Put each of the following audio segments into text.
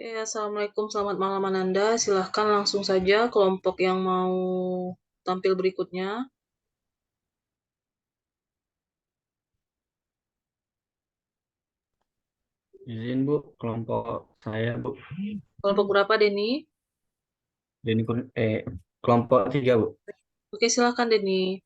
Assalamualaikum, selamat malam Ananda. Silahkan langsung saja kelompok yang mau tampil berikutnya. Izin Bu, kelompok saya Bu. Kelompok berapa, Denny? Denny kelompok 3 Bu. Oke, silahkan Denny.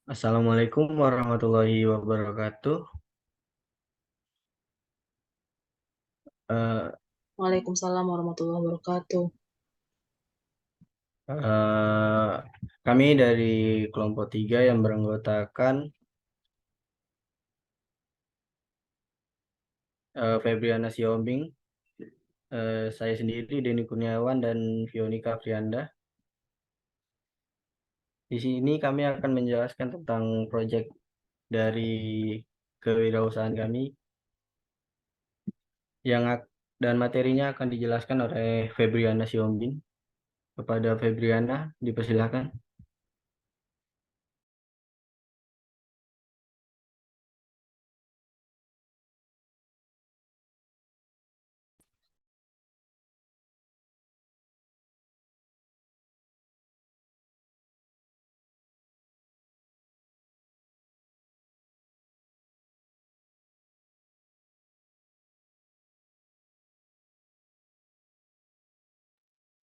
Assalamualaikum warahmatullahi wabarakatuh. Eh, Waalaikumsalam warahmatullahi wabarakatuh. eh, Kami dari kelompok 3 yang beranggotakan Febriana Siombing, saya sendiri Denny Kurniawan dan Fionika Frianda. Di sini kami akan menjelaskan tentang proyek dari kewirausahaan kami dan materinya akan dijelaskan oleh Febriana Siombing. Kepada Febriana, dipersilakan.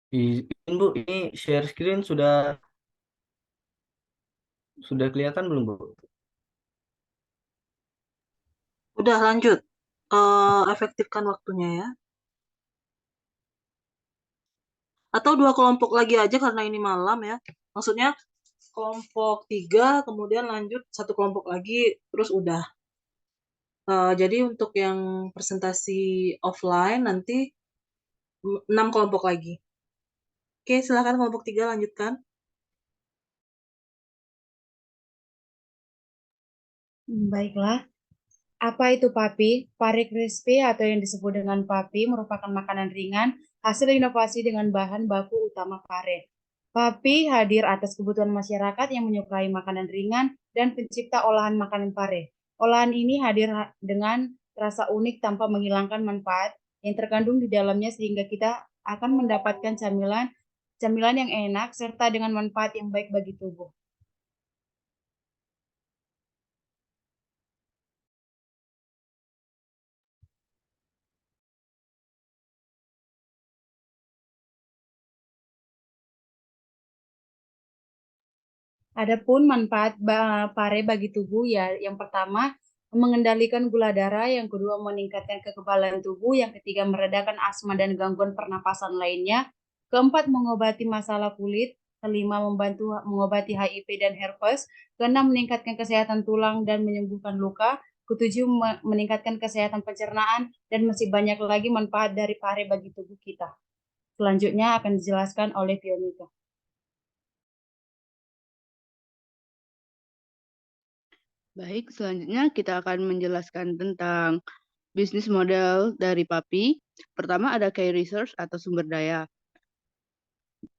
Izin Bu, ini share screen sudah kelihatan belum Bu? Udah lanjut. Efektifkan waktunya ya. Atau dua kelompok lagi aja karena ini malam ya. Maksudnya kelompok 3, kemudian lanjut satu kelompok lagi, terus udah. Jadi untuk yang presentasi offline nanti 6 kelompok lagi. Oke, silahkan kelompok 3 lanjutkan. Baiklah, apa itu papi? Pare crispy atau yang disebut dengan papi merupakan makanan ringan hasil inovasi dengan bahan baku utama pare. Papi hadir atas kebutuhan masyarakat yang menyukai makanan ringan dan pencipta olahan makanan pare. Olahan ini hadir dengan rasa unik tanpa menghilangkan manfaat yang terkandung di dalamnya sehingga kita akan mendapatkan camilan yang enak serta dengan manfaat yang baik bagi tubuh. Adapun manfaat pare bagi tubuh ya, yang pertama mengendalikan gula darah, yang kedua meningkatkan kekebalan tubuh, yang ketiga meredakan asma dan gangguan pernapasan lainnya, keempat mengobati masalah kulit, kelima membantu mengobati HIV dan herpes, keenam meningkatkan kesehatan tulang dan menyembuhkan luka, ketujuh meningkatkan kesehatan pencernaan, dan masih banyak lagi manfaat dari pare bagi tubuh kita. Selanjutnya akan dijelaskan oleh Fionika. Baik, selanjutnya kita akan menjelaskan tentang bisnis model dari Papi. Pertama ada key resource atau sumber daya.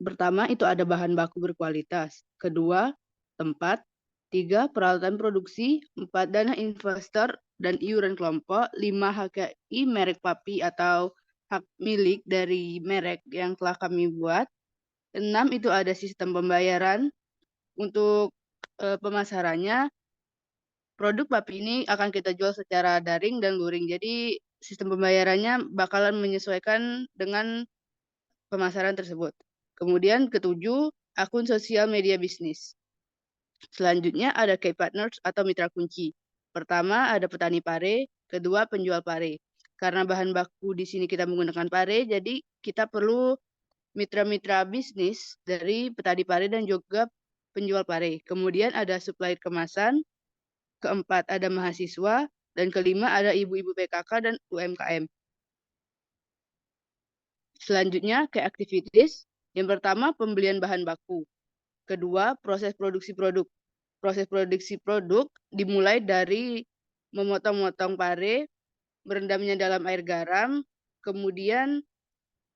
Pertama itu ada bahan baku berkualitas. Kedua, tempat. Tiga, peralatan produksi. Empat, dana investor dan iuran kelompok. Lima, HKI merek Papi atau hak milik dari merek yang telah kami buat. Enam, itu ada sistem pembayaran. Untuk pemasarannya, produk Papi ini akan kita jual secara daring dan luring. Jadi sistem pembayarannya bakalan menyesuaikan dengan pemasaran tersebut. Kemudian ketujuh, akun sosial media bisnis. Selanjutnya ada key partners atau mitra kunci. Pertama ada petani pare, kedua penjual pare. Karena bahan baku di sini kita menggunakan pare, jadi kita perlu mitra-mitra bisnis dari petani pare dan juga penjual pare. Kemudian ada supplier kemasan, keempat ada mahasiswa, dan kelima ada ibu-ibu PKK dan UMKM. Selanjutnya key activities. Yang pertama pembelian bahan baku. Kedua proses produksi produk. Proses produksi produk dimulai dari memotong-motong pare, merendamnya dalam air garam, kemudian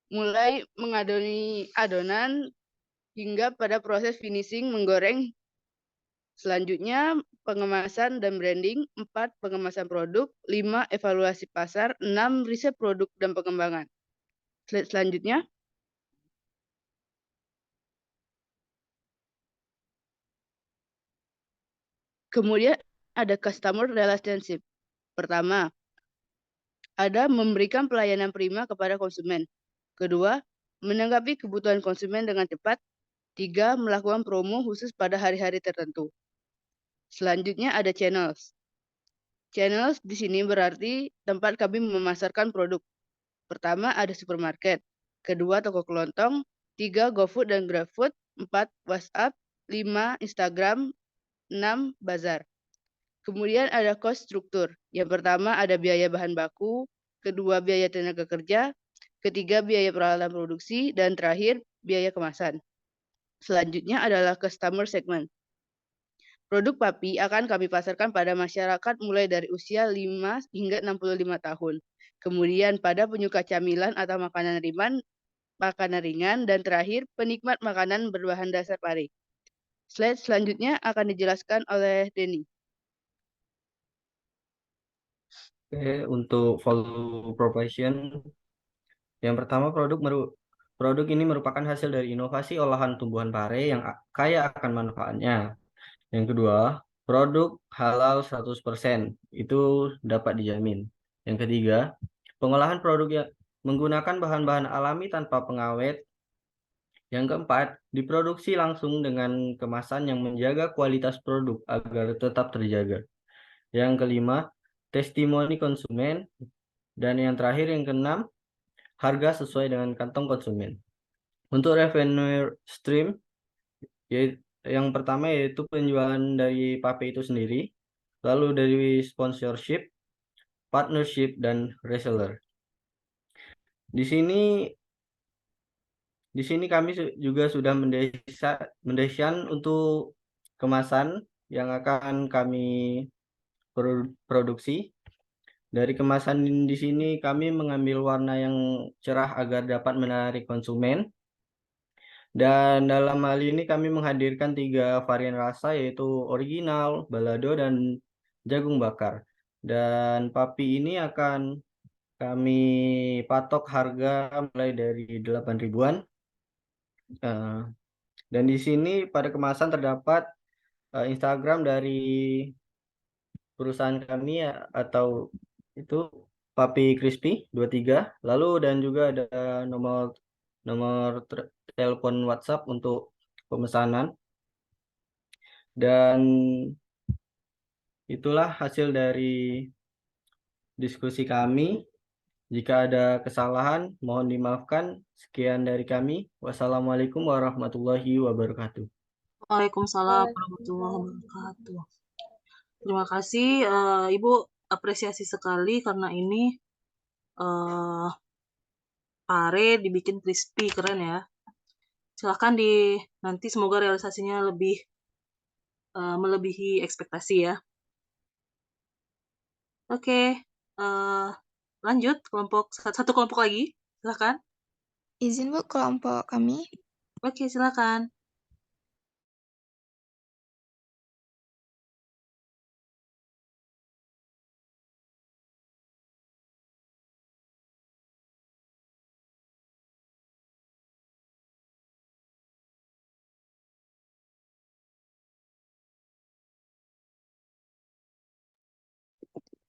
mulai mengadoni adonan hingga pada proses finishing menggoreng. Selanjutnya pengemasan dan branding. 4 pengemasan produk. 5 evaluasi pasar. 6 riset produk dan pengembangan. Slide selanjutnya. Kemudian ada customer relationship. Pertama, ada memberikan pelayanan prima kepada konsumen. Kedua, menanggapi kebutuhan konsumen dengan cepat. 3, melakukan promo khusus pada hari-hari tertentu. Selanjutnya ada channels. Channels di sini berarti tempat kami memasarkan produk. Pertama ada supermarket. Kedua toko kelontong. 3 GoFood dan GrabFood. 4 WhatsApp. 5 Instagram. 6 bazar. Kemudian ada cost struktur. Yang pertama ada biaya bahan baku, kedua biaya tenaga kerja, ketiga biaya peralatan produksi, dan terakhir biaya kemasan. Selanjutnya adalah customer segment. Produk Papi akan kami pasarkan pada masyarakat mulai dari usia 5 hingga 65 tahun. Kemudian pada penyuka camilan atau makanan ringan, dan terakhir penikmat makanan berbahan dasar pare. Slide selanjutnya akan dijelaskan oleh Denny. Oke, untuk value proposition, yang pertama produk ini merupakan hasil dari inovasi olahan tumbuhan pare yang kaya akan manfaatnya. Yang kedua, produk halal 100%, itu dapat dijamin. Yang ketiga, pengolahan produk yang menggunakan bahan-bahan alami tanpa pengawet. Yang keempat, diproduksi langsung dengan kemasan yang menjaga kualitas produk agar tetap terjaga. Yang kelima, testimoni konsumen. Dan yang terakhir, yang keenam, harga sesuai dengan kantong konsumen. Untuk revenue stream, yang pertama yaitu penjualan dari Pape itu sendiri, lalu dari sponsorship, partnership, dan reseller. Di sini kami juga sudah mendesain untuk kemasan yang akan kami produksi. Dari kemasan di sini kami mengambil warna yang cerah agar dapat menarik konsumen. Dan dalam hal ini kami menghadirkan 3 varian rasa yaitu original, balado, dan jagung bakar. Dan Papi ini akan kami patok harga mulai dari 8 ribuan. Dan di sini pada kemasan terdapat Instagram dari perusahaan kami atau itu Papi Crispy 23. Lalu dan juga ada nomor telepon WhatsApp untuk pemesanan. Dan itulah hasil dari diskusi kami. Jika ada kesalahan, mohon dimaafkan. Sekian dari kami. Wassalamualaikum warahmatullahi wabarakatuh. Waalaikumsalam warahmatullahi wabarakatuh. Terima kasih Ibu, apresiasi sekali karena ini pare dibikin crispy, keren ya. Silahkan nanti semoga realisasinya lebih melebihi ekspektasi ya. Oke, lanjut satu kelompok lagi, silahkan. Izin Bu, kelompok kami. Oke, silakan.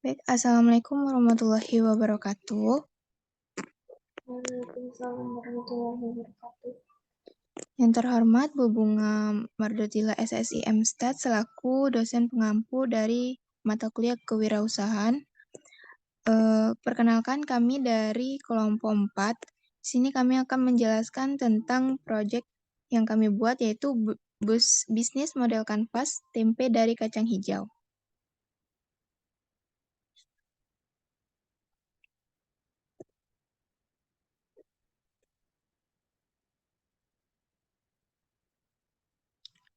Baik, Assalamualaikum warahmatullahi wabarakatuh. Waalaikumsalam warahmatullahi wabarakatuh. Yang terhormat Bu Bunga Mardotila SSI MStat selaku dosen pengampu dari mata kuliah kewirausahaan. Perkenalkan kami dari kelompok 4. Di sini kami akan menjelaskan tentang proyek yang kami buat yaitu bisnis model kanvas tempe dari kacang hijau.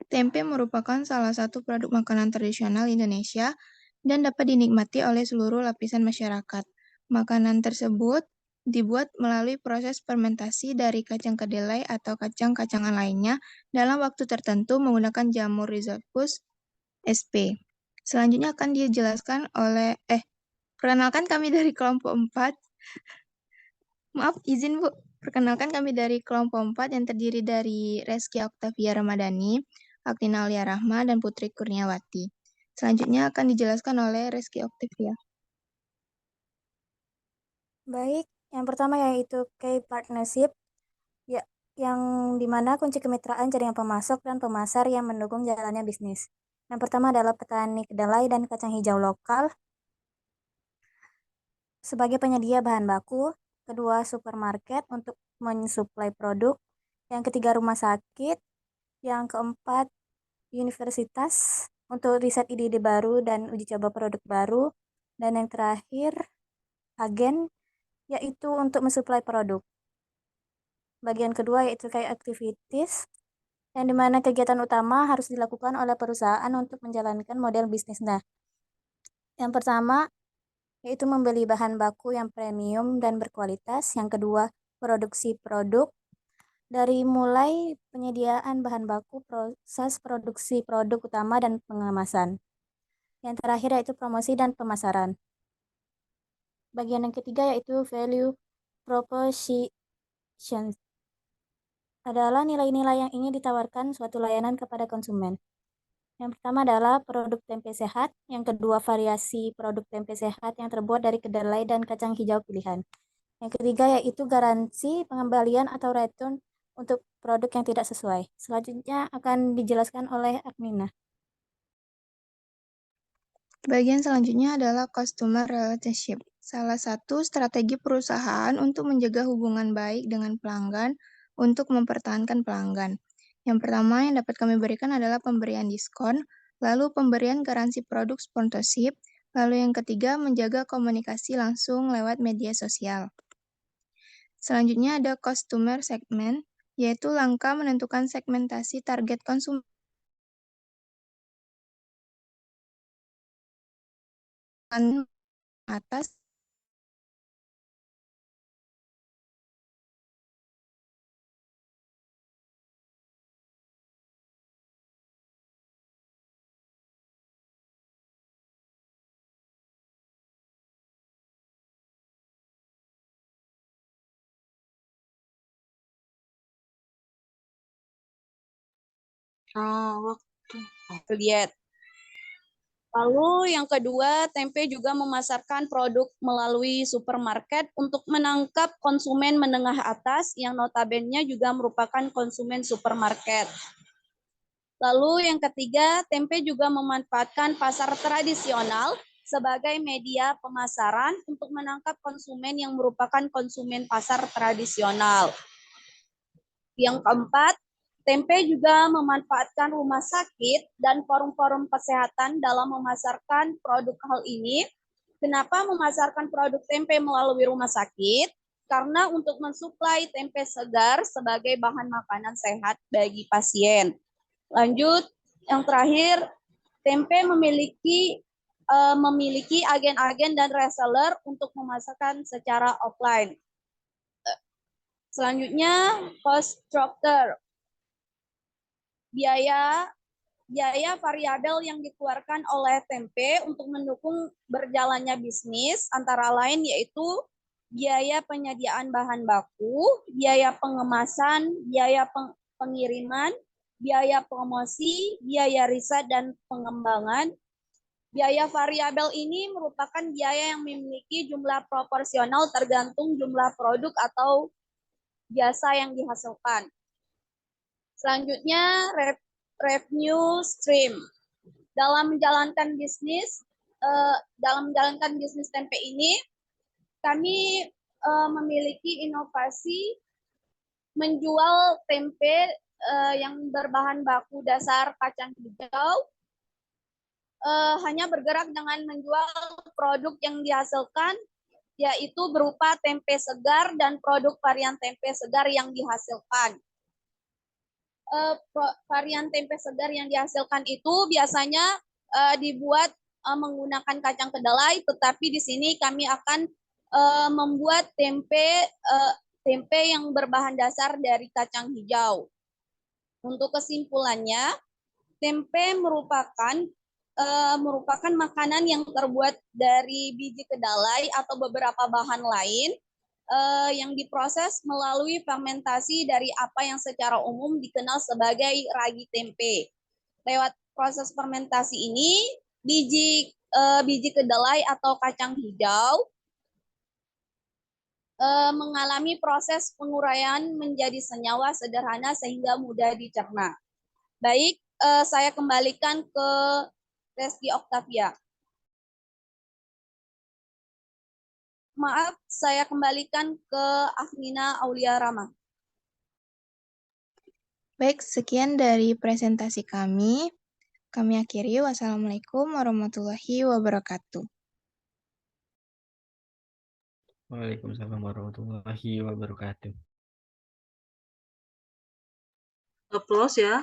tempe merupakan salah satu produk makanan tradisional Indonesia dan dapat dinikmati oleh seluruh lapisan masyarakat. Makanan tersebut dibuat melalui proses fermentasi dari kacang kedelai atau kacang-kacangan lainnya dalam waktu tertentu menggunakan jamur Rhizopus sp. Selanjutnya akan dijelaskan oleh perkenalkan kami dari kelompok 4. Maaf, izin Bu. Perkenalkan kami dari kelompok 4 yang terdiri dari Reski Oktavia Ramadhani, Aktina Aulia Rahma, dan Putri Kurniawati. Selanjutnya akan dijelaskan oleh Reski Oktavia. Baik, yang pertama yaitu key partnership, ya, yang dimana kunci kemitraan jaringan pemasok dan pemasar yang mendukung jalannya bisnis. Yang pertama adalah petani kedelai dan kacang hijau lokal sebagai penyedia bahan baku, kedua supermarket untuk mensuplai produk, yang ketiga rumah sakit, yang keempat universitas untuk riset ide-ide baru dan uji coba produk baru, dan yang terakhir agen yaitu untuk mensuplai produk. Bagian kedua yaitu kayak activities, yang dimana kegiatan utama harus dilakukan oleh perusahaan untuk menjalankan model bisnisnya. Yang pertama yaitu membeli bahan baku yang premium dan berkualitas. Yang kedua, produksi produk dari mulai penyediaan bahan baku, proses produksi produk utama dan pengemasan. Yang terakhir yaitu promosi dan pemasaran. Bagian yang ketiga yaitu value proposition, adalah nilai-nilai yang ingin ditawarkan suatu layanan kepada konsumen. Yang pertama adalah produk tempe sehat, yang kedua variasi produk tempe sehat yang terbuat dari kedelai dan kacang hijau pilihan. Yang ketiga yaitu garansi pengembalian atau return untuk produk yang tidak sesuai. Selanjutnya akan dijelaskan oleh Akmina. Bagian selanjutnya adalah customer relationship, salah satu strategi perusahaan untuk menjaga hubungan baik dengan pelanggan untuk mempertahankan pelanggan. Yang pertama yang dapat kami berikan adalah pemberian diskon, lalu pemberian garansi produk sponsorship, lalu yang ketiga menjaga komunikasi langsung lewat media sosial. Selanjutnya ada customer segment, yaitu langkah menentukan segmentasi target konsumen atas waktu. Lihat. Lalu yang kedua, tempe juga memasarkan produk melalui supermarket untuk menangkap konsumen menengah atas yang notabene juga merupakan konsumen supermarket. Lalu yang ketiga, tempe juga memanfaatkan pasar tradisional sebagai media pemasaran untuk menangkap konsumen yang merupakan konsumen pasar tradisional. Yang keempat, tempe juga memanfaatkan rumah sakit dan forum-forum kesehatan dalam memasarkan produk hal ini. Kenapa memasarkan produk tempe melalui rumah sakit? Karena untuk mensuplai tempe segar sebagai bahan makanan sehat bagi pasien. Lanjut, yang terakhir, tempe memiliki agen-agen dan reseller untuk memasarkan secara offline. Selanjutnya, cost structure. Biaya variabel yang dikeluarkan oleh tempe untuk mendukung berjalannya bisnis antara lain yaitu biaya penyediaan bahan baku, biaya pengemasan, biaya pengiriman, biaya promosi, biaya riset dan pengembangan. Biaya variabel ini merupakan biaya yang memiliki jumlah proporsional tergantung jumlah produk atau jasa yang dihasilkan. Selanjutnya, revenue stream. Dalam menjalankan bisnis tempe ini, kami memiliki inovasi menjual tempe yang berbahan baku dasar kacang hijau, hanya bergerak dengan menjual produk yang dihasilkan, yaitu berupa tempe segar dan produk varian tempe segar yang dihasilkan. varian tempe segar yang dihasilkan itu biasanya dibuat menggunakan kacang kedelai, tetapi di sini kami akan membuat tempe yang berbahan dasar dari kacang hijau. Untuk kesimpulannya, tempe merupakan makanan yang terbuat dari biji kedelai atau beberapa bahan lain yang diproses melalui fermentasi dari apa yang secara umum dikenal sebagai ragi tempe. Lewat proses fermentasi ini, biji kedelai atau kacang hijau mengalami proses penguraian menjadi senyawa sederhana sehingga mudah dicerna. Baik, saya kembalikan ke Reski Oktavia. Maaf, saya kembalikan ke Afnina Aulia Rama. Baik, sekian dari presentasi kami. Kami akhiri. Wassalamualaikum warahmatullahi wabarakatuh. Waalaikumsalam warahmatullahi wabarakatuh. Applause ya.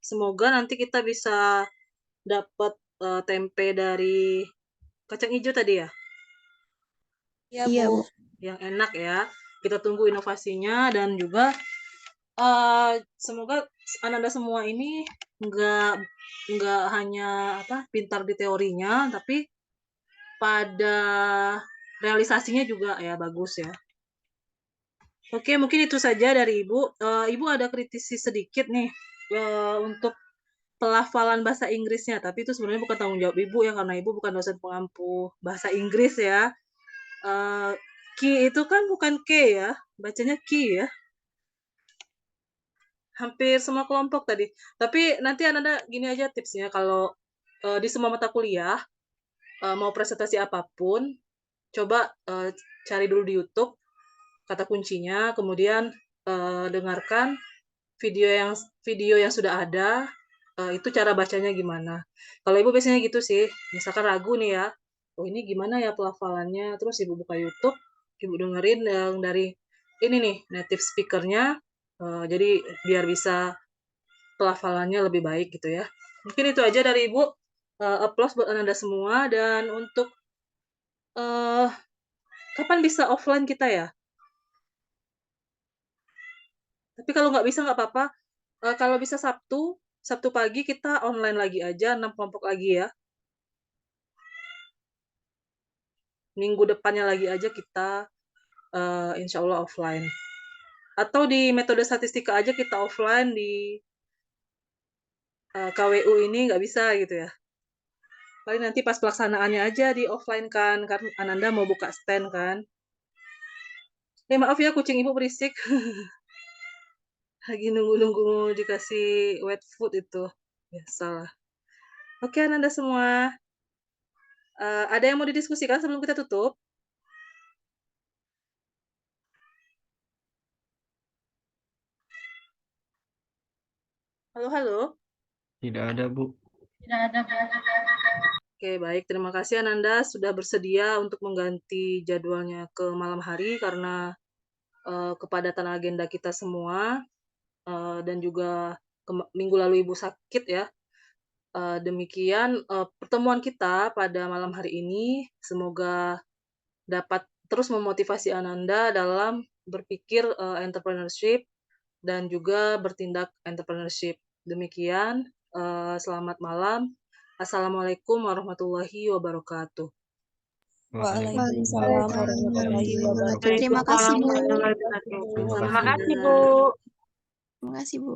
Semoga nanti kita bisa dapat tempe dari kacang hijau tadi ya. Iya, Bu. Yang enak ya. Kita tunggu inovasinya dan juga semoga Ananda semua ini nggak hanya pintar di teorinya, tapi pada realisasinya juga ya bagus ya. Oke, mungkin itu saja dari Ibu. Ibu ada kritisi sedikit nih untuk pelafalan bahasa Inggrisnya, tapi itu sebenarnya bukan tanggung jawab Ibu ya, karena Ibu bukan dosen pengampu bahasa Inggris ya. Ki itu kan bukan K ya, bacanya Ki ya. Hampir semua kelompok tadi. Tapi nanti Ananda gini aja tipsnya, kalau di semua mata kuliah, mau presentasi apapun, coba cari dulu di YouTube kata kuncinya, kemudian dengarkan video yang sudah ada, itu cara bacanya gimana. Kalau Ibu biasanya gitu sih, misalkan ragu nih ya, oh ini gimana ya pelafalannya, terus Ibu buka YouTube, Ibu dengerin yang dari ini nih, native speaker-nya, jadi biar bisa pelafalannya lebih baik gitu ya. Mungkin itu aja dari Ibu. Applause buat Ananda semua, dan untuk kapan bisa offline kita ya? Tapi kalau nggak bisa nggak apa-apa. Kalau bisa Sabtu pagi kita online lagi aja, 6 kelompok lagi ya. Minggu depannya lagi aja kita insya Allah offline. Atau di metode statistika aja kita offline, di KWU ini nggak bisa gitu ya. Paling nanti pas pelaksanaannya aja di offline kan, karena Ananda mau buka stand kan. Maaf ya kucing Ibu berisik. Lagi nunggu dikasih wet food itu. Ya, salah. Oke, Ananda semua. Ada yang mau didiskusikan sebelum kita tutup? Halo? Tidak ada, Bu. Oke, baik. Terima kasih Ananda sudah bersedia untuk mengganti jadwalnya ke malam hari karena kepadatan agenda kita semua, dan juga minggu lalu Ibu sakit ya. Demikian pertemuan kita pada malam hari ini. Semoga dapat terus memotivasi Ananda dalam berpikir entrepreneurship dan juga bertindak entrepreneurship. Demikian, selamat malam. Assalamualaikum warahmatullahi wabarakatuh. Waalaikumsalam warahmatullahi wabarakatuh. Terima kasih, Bu. Terima kasih, Bu. Terima kasih, Bu.